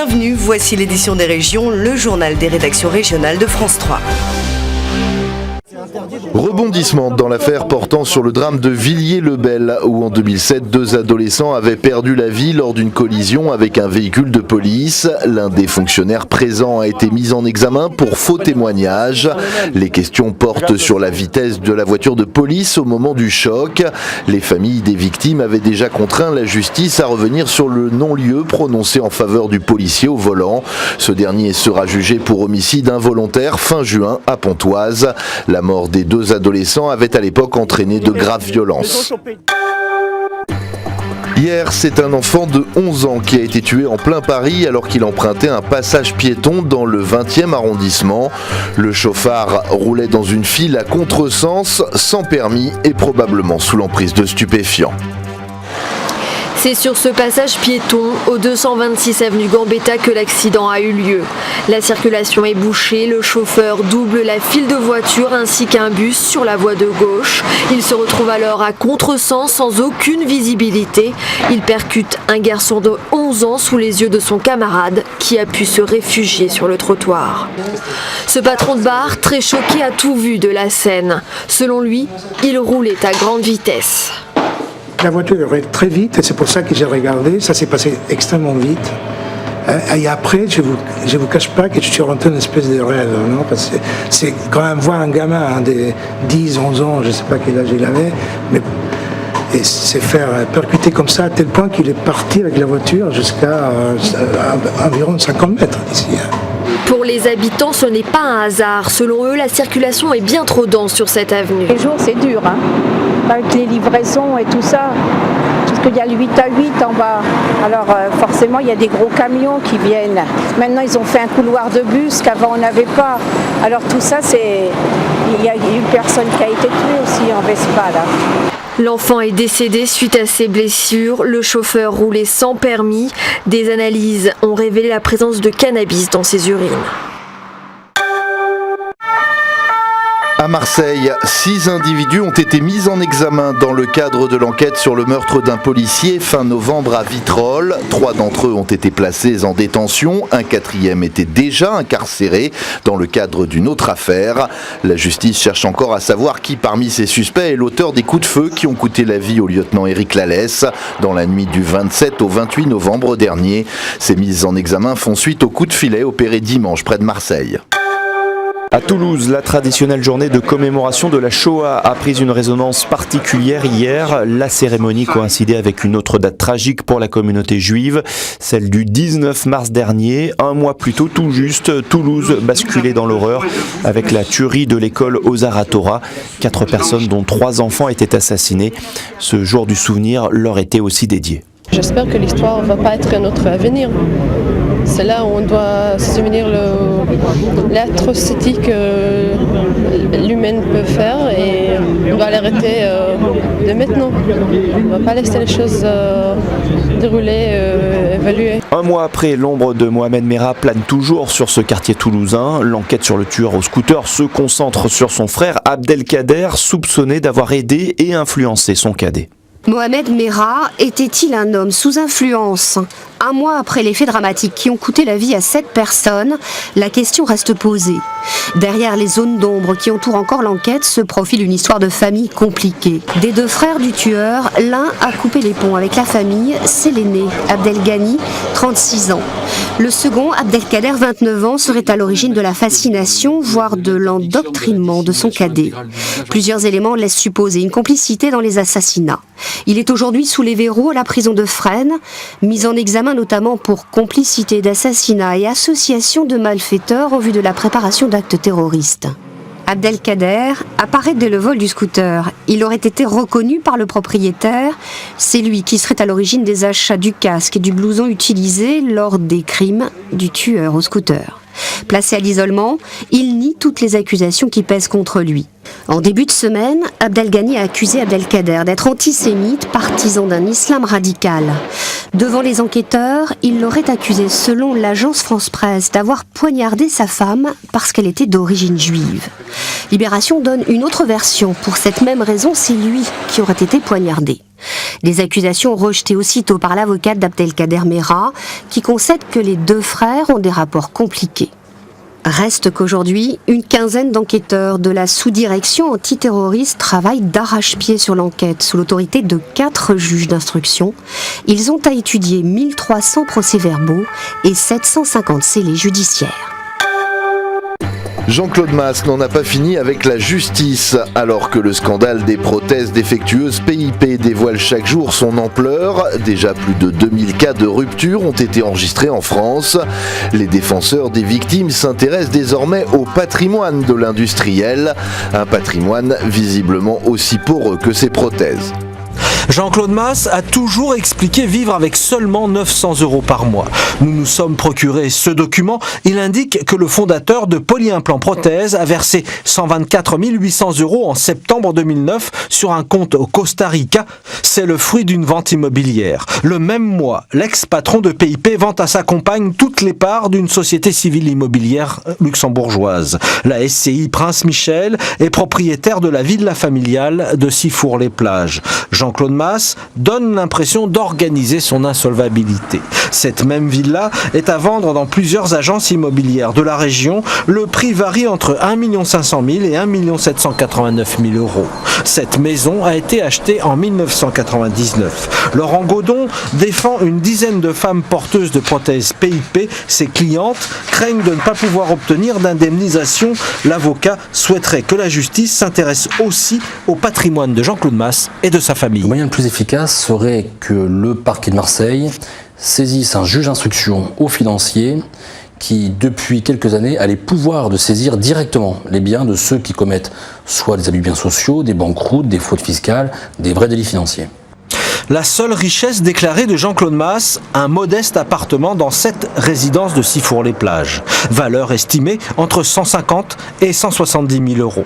Bienvenue, voici l'édition des régions, le journal des rédactions régionales de France 3. Rebondissement dans l'affaire portant sur le drame de Villiers-le-Bel, où en 2007, 2 adolescents avaient perdu la vie lors d'une collision avec un véhicule de police. L'un des fonctionnaires présents a été mis en examen pour faux témoignage. Les questions portent sur la vitesse de la voiture de police au moment du choc. Les familles des victimes avaient déjà contraint la justice à revenir sur le non-lieu prononcé en faveur du policier au volant. Ce dernier sera jugé pour homicide involontaire fin juin à Pontoise. La mort des 2 adolescents avait à l'époque entraîné de graves violences. Hier, c'est un enfant de 11 ans qui a été tué en plein Paris alors qu'il empruntait un passage piéton dans le 20e arrondissement. Le chauffard roulait dans une file à contresens, sans permis et probablement sous l'emprise de stupéfiants. C'est sur ce passage piéton, au 226 avenue Gambetta, que l'accident a eu lieu. La circulation est bouchée, le chauffeur double la file de voitures ainsi qu'un bus sur la voie de gauche. Il se retrouve alors à contresens sans aucune visibilité. Il percute un garçon de 11 ans sous les yeux de son camarade qui a pu se réfugier sur le trottoir. Ce patron de bar, très choqué, a tout vu de la scène. Selon lui, il roulait à grande vitesse. La voiture roulait très vite et c'est pour ça que j'ai regardé, ça s'est passé extrêmement vite. Et après, je vous cache pas que je suis rentré dans une espèce de rêve, non? Parce que c'est quand même voir un gamin de 10, 11 ans, je ne sais pas quel âge il avait, mais et se faire percuter comme ça à tel point qu'il est parti avec la voiture jusqu'à environ 50 mètres d'ici. Pour les habitants, ce n'est pas un hasard. Selon eux, la circulation est bien trop dense sur cette avenue. Les jours, c'est dur, hein, avec les livraisons et tout ça. Parce qu'il y a le 8 à 8 en bas. Alors forcément, il y a des gros camions qui viennent. Maintenant, ils ont fait un couloir de bus qu'avant, on n'avait pas. Alors tout ça, il y a une personne qui a été tuée aussi en Vespa, là. L'enfant est décédé suite à ses blessures. Le chauffeur roulait sans permis. Des analyses ont révélé la présence de cannabis dans ses urines. À Marseille, 6 individus ont été mis en examen dans le cadre de l'enquête sur le meurtre d'un policier fin novembre à Vitrolles. 3 d'entre eux ont été placés en détention. Un 4e était déjà incarcéré dans le cadre d'une autre affaire. La justice cherche encore à savoir qui parmi ces suspects est l'auteur des coups de feu qui ont coûté la vie au lieutenant Éric Lallès dans la nuit du 27 au 28 novembre dernier. Ces mises en examen font suite aux coups de filet opérés dimanche près de Marseille. À Toulouse, la traditionnelle journée de commémoration de la Shoah a pris une résonance particulière hier. La cérémonie coïncidait avec une autre date tragique pour la communauté juive, celle du 19 mars dernier. Un mois plus tôt, tout juste, Toulouse basculait dans l'horreur avec la tuerie de l'école Ozar HaTorah. 4 personnes, dont 3 enfants, étaient assassinés. Ce jour du souvenir leur était aussi dédié. J'espère que l'histoire ne va pas être notre avenir. C'est là où on doit se souvenir l'atrocité que l'humain peut faire et on doit l'arrêter de maintenant. On ne va pas laisser les choses dérouler, évoluer. Un mois après, l'ombre de Mohamed Merah plane toujours sur ce quartier toulousain. L'enquête sur le tueur au scooter se concentre sur son frère Abdelkader, soupçonné d'avoir aidé et influencé son cadet. Mohamed Merah était-il un homme sous influence ? Un mois après les faits dramatiques qui ont coûté la vie à 7 personnes, la question reste posée. Derrière les zones d'ombre qui entourent encore l'enquête se profile une histoire de famille compliquée. Des 2 frères du tueur, l'un a coupé les ponts avec la famille, c'est l'aîné, Abdelghani, 36 ans. Le second, Abdelkader, 29 ans, serait à l'origine de la fascination, voire de l'endoctrinement de son cadet. Plusieurs éléments laissent supposer une complicité dans les assassinats. Il est aujourd'hui sous les verrous à la prison de Fresnes, mis en examen notamment pour complicité d'assassinat et association de malfaiteurs en vue de la préparation d'actes terroristes. Abdelkader apparaît dès le vol du scooter. Il aurait été reconnu par le propriétaire. C'est lui qui serait à l'origine des achats du casque et du blouson utilisés lors des crimes du tueur au scooter. Placé à l'isolement, il nie toutes les accusations qui pèsent contre lui. En début de semaine, Abdelghani a accusé Abdelkader d'être antisémite, partisan d'un islam radical. Devant les enquêteurs, il l'aurait accusé, selon l'agence France-Presse, d'avoir poignardé sa femme parce qu'elle était d'origine juive. Libération donne une autre version. Pour cette même raison, c'est lui qui aurait été poignardé. Des accusations rejetées aussitôt par l'avocate d'Abdelkader Mera, qui concède que les deux frères ont des rapports compliqués. Reste qu'aujourd'hui, une quinzaine d'enquêteurs de la sous-direction antiterroriste travaillent d'arrache-pied sur l'enquête sous l'autorité de 4 juges d'instruction. Ils ont à étudier 1300 procès-verbaux et 750 scellés judiciaires. Jean-Claude Masse n'en a pas fini avec la justice. Alors que le scandale des prothèses défectueuses PIP dévoile chaque jour son ampleur, déjà plus de 2000 cas de rupture ont été enregistrés en France. Les défenseurs des victimes s'intéressent désormais au patrimoine de l'industriel, un patrimoine visiblement aussi poreux que ses prothèses. Jean-Claude Masse a toujours expliqué vivre avec seulement 900 € par mois. Nous nous sommes procuré ce document. Il indique que le fondateur de Polyimplant Prothèses a versé 124 800 € en septembre 2009 sur un compte au Costa Rica. C'est le fruit d'une vente immobilière. Le même mois, l'ex-patron de PIP vend à sa compagne toutes les parts d'une société civile immobilière luxembourgeoise. La SCI Prince Michel est propriétaire de la villa familiale de Sifour-les-Plages. Jean-Claude Masse donne l'impression d'organiser son insolvabilité. Cette même villa est à vendre dans plusieurs agences immobilières de la région. Le prix varie entre 1 500 000 et 1 789 000 €. Cette maison a été achetée en 1999. Laurent Godon défend une dizaine de femmes porteuses de prothèses PIP. Ses clientes craignent de ne pas pouvoir obtenir d'indemnisation. L'avocat souhaiterait que la justice s'intéresse aussi au patrimoine de Jean-Claude Masse et de sa famille. Le moyen le plus efficace serait que le parquet de Marseille saisisse un juge d'instruction au financier qui, depuis quelques années, a les pouvoirs de saisir directement les biens de ceux qui commettent soit des abus de biens sociaux, des banqueroutes, des fraudes fiscales, des vrais délits financiers. La seule richesse déclarée de Jean-Claude Masse, un modeste appartement dans cette résidence de Sifour-les-Plages. Valeur estimée entre 150 et 170 000 €.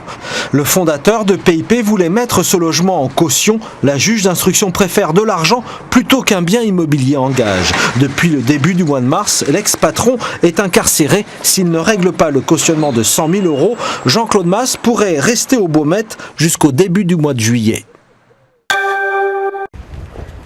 Le fondateur de PIP voulait mettre ce logement en caution. La juge d'instruction préfère de l'argent plutôt qu'un bien immobilier en gage. Depuis le début du mois de mars, l'ex-patron est incarcéré. S'il ne règle pas le cautionnement de 100 000 €, Jean-Claude Masse pourrait rester au Baumette jusqu'au début du mois de juillet.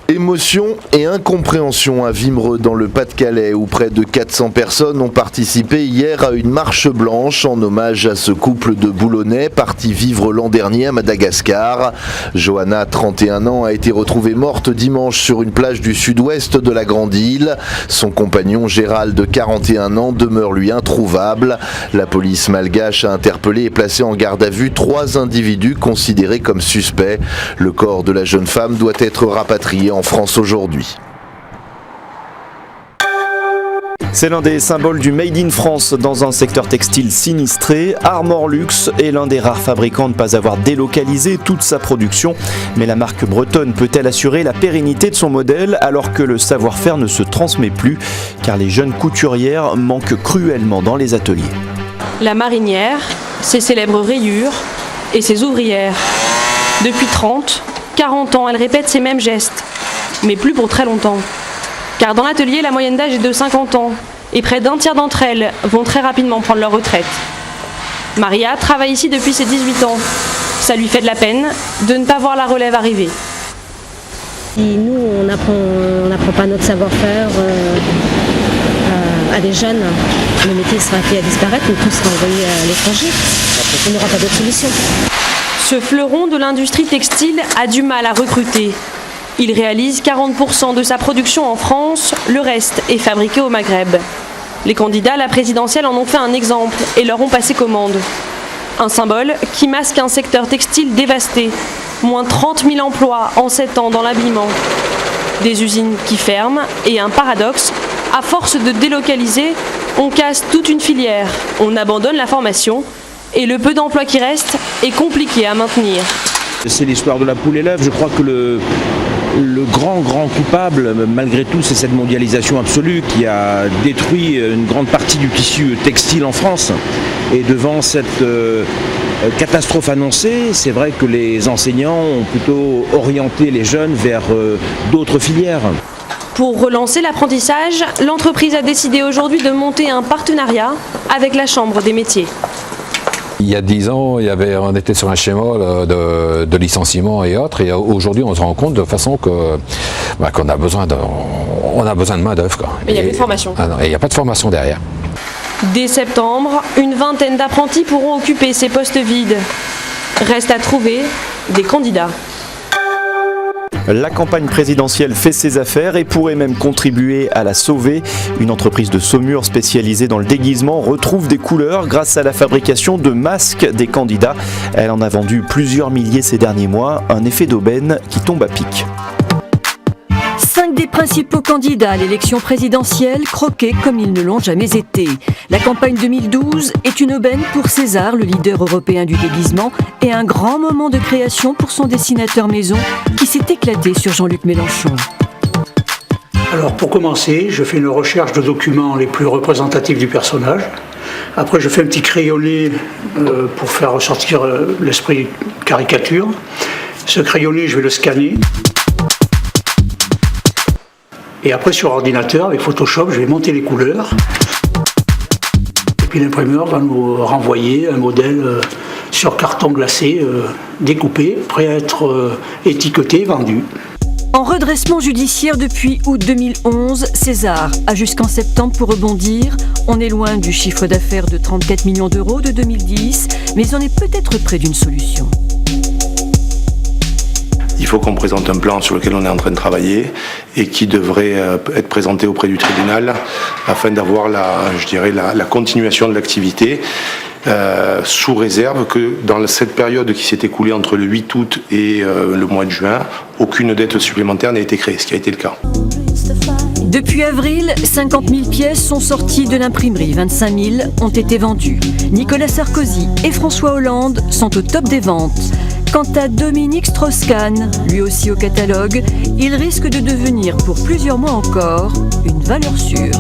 Émotion et incompréhension à Wimereux dans le Pas-de-Calais où près de 400 personnes ont participé hier à une marche blanche en hommage à ce couple de Boulonnais parti vivre l'an dernier à Madagascar. Johanna, 31 ans, a été retrouvée morte dimanche sur une plage du sud-ouest de la Grande Île. Son compagnon Gérald, de 41 ans, demeure lui introuvable. La police malgache a interpellé et placé en garde à vue 3 individus considérés comme suspects. Le corps de la jeune femme doit être rapatrié en France aujourd'hui. C'est l'un des symboles du Made in France dans un secteur textile sinistré. Armor Luxe est l'un des rares fabricants à ne pas avoir délocalisé toute sa production. Mais la marque bretonne peut-elle assurer la pérennité de son modèle alors que le savoir-faire ne se transmet plus car les jeunes couturières manquent cruellement dans les ateliers. La marinière, ses célèbres rayures et ses ouvrières. Depuis 30, 40 ans, elle répète ces mêmes gestes. Mais plus pour très longtemps. Car dans l'atelier, la moyenne d'âge est de 50 ans, et près d'un tiers d'entre elles vont très rapidement prendre leur retraite. Maria travaille ici depuis ses 18 ans. Ça lui fait de la peine de ne pas voir la relève arriver. Et nous, on n'apprend pas notre savoir-faire à des jeunes. Le métier sera appelé à disparaître, mais tout sera envoyé à l'étranger. On n'aura pas d'autre solution. Ce fleuron de l'industrie textile a du mal à recruter. Il réalise 40% de sa production en France, le reste est fabriqué au Maghreb. Les candidats à la présidentielle en ont fait un exemple et leur ont passé commande. Un symbole qui masque un secteur textile dévasté. Moins 30 000 emplois en 7 ans dans l'habillement. Des usines qui ferment et un paradoxe, à force de délocaliser, on casse toute une filière, on abandonne la formation et le peu d'emplois qui restent est compliqué à maintenir. C'est l'histoire de la poule et l'œuf. Je crois que le grand coupable, malgré tout, c'est cette mondialisation absolue qui a détruit une grande partie du tissu textile en France. Et devant cette catastrophe annoncée, c'est vrai que les enseignants ont plutôt orienté les jeunes vers d'autres filières. Pour relancer l'apprentissage, l'entreprise a décidé aujourd'hui de monter un partenariat avec la Chambre des métiers. Il y a 10 ans, on était sur un schéma de licenciement et autres, et aujourd'hui on se rend compte de façon qu'on a besoin de main-d'œuvre. Mais il n'y a plus de formation. Et il n'y a pas de formation derrière. Dès septembre, une vingtaine d'apprentis pourront occuper ces postes vides. Reste à trouver des candidats. La campagne présidentielle fait ses affaires et pourrait même contribuer à la sauver. Une entreprise de Saumur spécialisée dans le déguisement retrouve des couleurs grâce à la fabrication de masques des candidats. Elle en a vendu plusieurs milliers ces derniers mois, un effet d'aubaine qui tombe à pic. 5 des principaux candidats à l'élection présidentielle croqués comme ils ne l'ont jamais été. La campagne 2012 est une aubaine pour César, le leader européen du déguisement, et un grand moment de création pour son dessinateur maison qui s'est éclaté sur Jean-Luc Mélenchon. Alors pour commencer, je fais une recherche de documents les plus représentatifs du personnage. Après, je fais un petit crayonné pour faire ressortir l'esprit caricature. Ce crayonné, je vais le scanner. Et après, sur ordinateur, avec Photoshop, je vais monter les couleurs. Et puis l'imprimeur va nous renvoyer un modèle sur carton glacé, découpé, prêt à être étiqueté et vendu. En redressement judiciaire depuis août 2011, César a jusqu'en septembre pour rebondir. On est loin du chiffre d'affaires de 34 millions d'euros de 2010, mais on est peut-être près d'une solution. Il faut qu'on présente un plan sur lequel on est en train de travailler et qui devrait être présenté auprès du tribunal afin d'avoir la continuation de l'activité sous réserve que dans cette période qui s'est écoulée entre le 8 août et le mois de juin, aucune dette supplémentaire n'a été créée, ce qui a été le cas. Depuis avril, 50 000 pièces sont sorties de l'imprimerie, 25 000 ont été vendues. Nicolas Sarkozy et François Hollande sont au top des ventes. Quant à Dominique Strauss-Kahn, lui aussi au catalogue, il risque de devenir pour plusieurs mois encore une valeur sûre.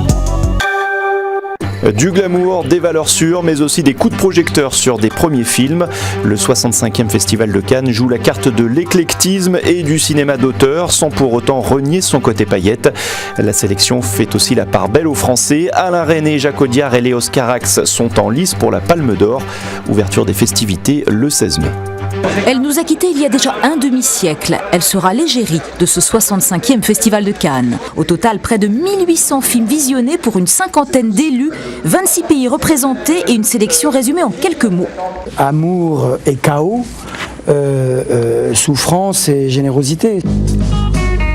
Du glamour, des valeurs sûres, mais aussi des coups de projecteur sur des premiers films. Le 65e Festival de Cannes joue la carte de l'éclectisme et du cinéma d'auteur, sans pour autant renier son côté paillette. La sélection fait aussi la part belle aux Français. Alain Resnais, Jacques Audiard et Léos Carax sont en lice pour la Palme d'Or. Ouverture des festivités le 16 mai. Elle nous a quittés il y a déjà un demi-siècle. Elle sera l'égérie de ce 65e Festival de Cannes. Au total, près de 1800 films visionnés pour une cinquantaine d'élus, 26 pays représentés et une sélection résumée en quelques mots. Amour et chaos, souffrance et générosité.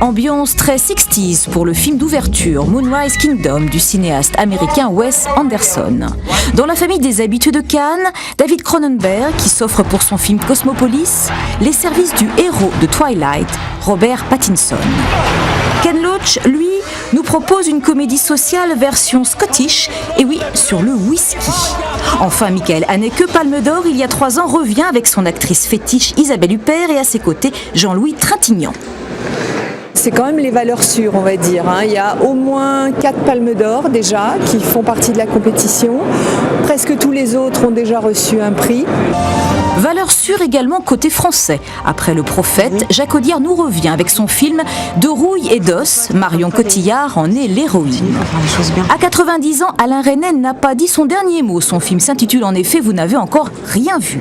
Ambiance très 60s pour le film d'ouverture Moonrise Kingdom du cinéaste américain Wes Anderson. Dans la famille des habitués de Cannes, David Cronenberg qui s'offre pour son film Cosmopolis les services du héros de Twilight, Robert Pattinson. Ken Loach, lui, nous propose une comédie sociale version Scottish, et oui, sur le whisky. Enfin, Michael Haneke, Palme d'Or, il y a 3 ans, revient avec son actrice fétiche Isabelle Huppert et à ses côtés Jean-Louis Trintignant. C'est quand même les valeurs sûres, on va dire. Il y a au moins 4 palmes d'or déjà qui font partie de la compétition. Presque tous les autres ont déjà reçu un prix. Valeurs sûres également côté français. Après Le Prophète, Jacques Audiard nous revient avec son film De rouille et d'os. Marion Cotillard en est l'héroïne. À 90 ans, Alain Resnais n'a pas dit son dernier mot. Son film s'intitule en effet Vous n'avez encore rien vu.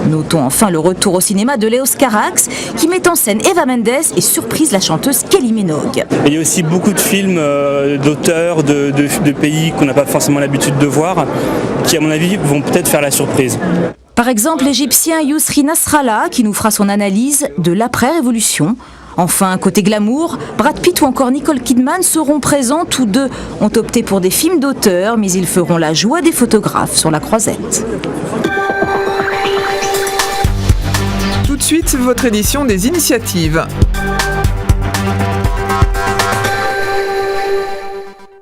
Notons enfin le retour au cinéma de Léos Carax qui met en scène Eva Mendes et surprise la chanteuse Kylie Minogue. Il y a aussi beaucoup de films d'auteurs de pays qu'on n'a pas forcément l'habitude de voir qui à mon avis vont peut-être faire la surprise. Par exemple l'Égyptien Yousri Nasrallah qui nous fera son analyse de l'après-révolution. Enfin, côté glamour, Brad Pitt ou encore Nicole Kidman seront présents. Tous deux ont opté pour des films d'auteur, mais ils feront la joie des photographes sur la croisette. Tout de suite, votre édition des initiatives.